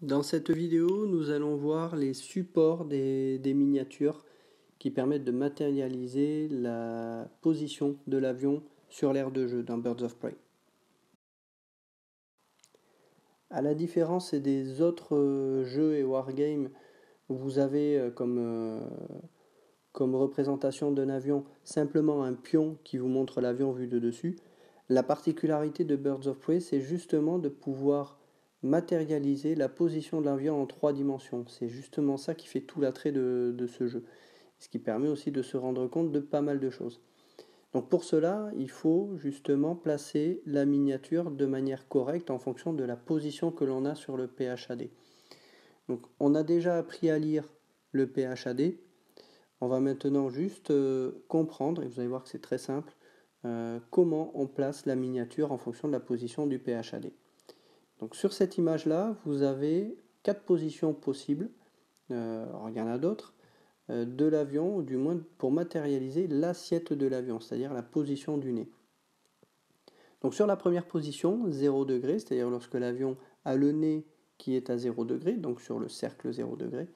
Dans cette vidéo, nous allons voir les supports des miniatures qui permettent de matérialiser la position de l'avion sur l'aire de jeu dans Birds of Prey. À la différence des autres jeux et wargames où vous avez comme représentation d'un avion simplement un pion qui vous montre l'avion vu de dessus, la particularité de Birds of Prey, c'est justement de pouvoir matérialiser la position de l'avion en 3 dimensions. C'est justement ça qui fait tout l'attrait de ce jeu. Ce qui permet aussi de se rendre compte de pas mal de choses. Donc pour cela, il faut justement placer la miniature de manière correcte en fonction de la position que l'on a sur le PHAD. Donc on a déjà appris à lire le PHAD. On va maintenant juste comprendre, et vous allez voir que c'est très simple, comment on place la miniature en fonction de la position du PHAD. Donc sur cette image-là, vous avez 4 positions possibles, alors il y en a d'autres, de l'avion, ou du moins pour matérialiser l'assiette de l'avion, c'est-à-dire la position du nez. Donc sur la première position, 0 degré, c'est-à-dire lorsque l'avion a le nez qui est à 0 degré, donc sur le cercle 0 degré,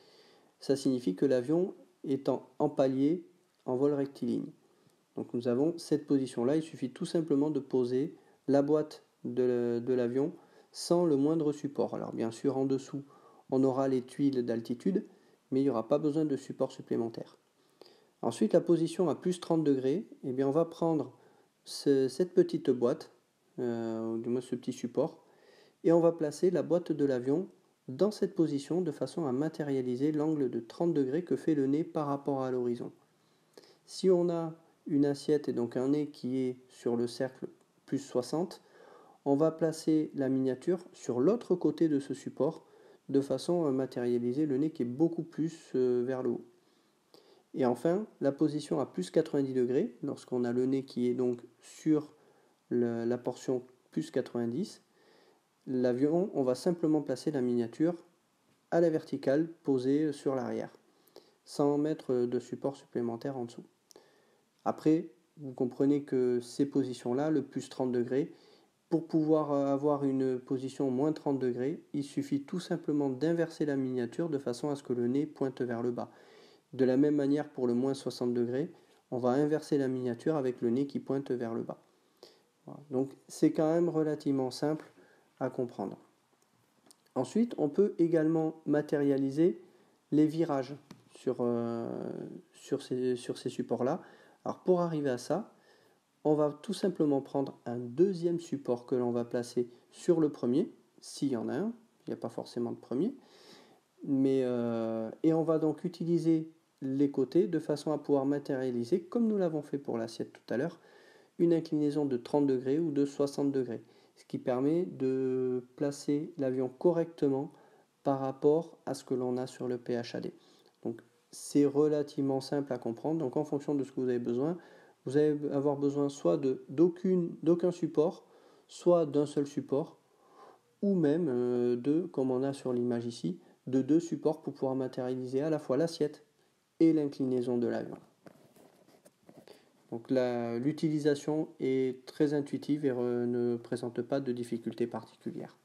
ça signifie que l'avion est en palier, en vol rectiligne. Donc nous avons cette position-là, il suffit tout simplement de poser la boîte de l'avion sans le moindre support. Alors bien sûr, en dessous, on aura les tuiles d'altitude, mais il n'y aura pas besoin de support supplémentaire. Ensuite, la position à plus 30 degrés, eh bien, on va prendre cette petite boîte, ou du moins ce petit support, et on va placer la boîte de l'avion dans cette position de façon à matérialiser l'angle de 30 degrés que fait le nez par rapport à l'horizon. Si on a une assiette et donc un nez qui est sur le cercle plus 60, on va placer la miniature sur l'autre côté de ce support de façon à matérialiser le nez qui est beaucoup plus vers le haut. Et enfin, la position à plus 90 degrés, lorsqu'on a le nez qui est donc sur la portion plus 90, l'avion, on va simplement placer la miniature à la verticale posée sur l'arrière, sans mettre de support supplémentaire en dessous. Après, vous comprenez que ces positions-là, le plus 30 degrés, pour pouvoir avoir une position moins 30 degrés, il suffit tout simplement d'inverser la miniature de façon à ce que le nez pointe vers le bas. De la même manière pour le moins 60 degrés, on va inverser la miniature avec le nez qui pointe vers le bas. Voilà. Donc c'est quand même relativement simple à comprendre. Ensuite, on peut également matérialiser les virages sur ces supports-là. Alors pour arriver à ça, on va tout simplement prendre un deuxième support que l'on va placer sur le premier, s'il y en a un, il n'y a pas forcément de premier, et on va donc utiliser les côtés de façon à pouvoir matérialiser, comme nous l'avons fait pour l'assiette tout à l'heure, une inclinaison de 30 degrés ou de 60 degrés, ce qui permet de placer l'avion correctement par rapport à ce que l'on a sur le PHAD. Donc c'est relativement simple à comprendre, donc en fonction de ce que vous avez besoin, vous allez avoir besoin soit d'aucun support, soit d'un seul support, ou même comme on a sur l'image ici, de 2 supports pour pouvoir matérialiser à la fois l'assiette et l'inclinaison de l'avion. Donc l'utilisation est très intuitive et ne présente pas de difficultés particulières.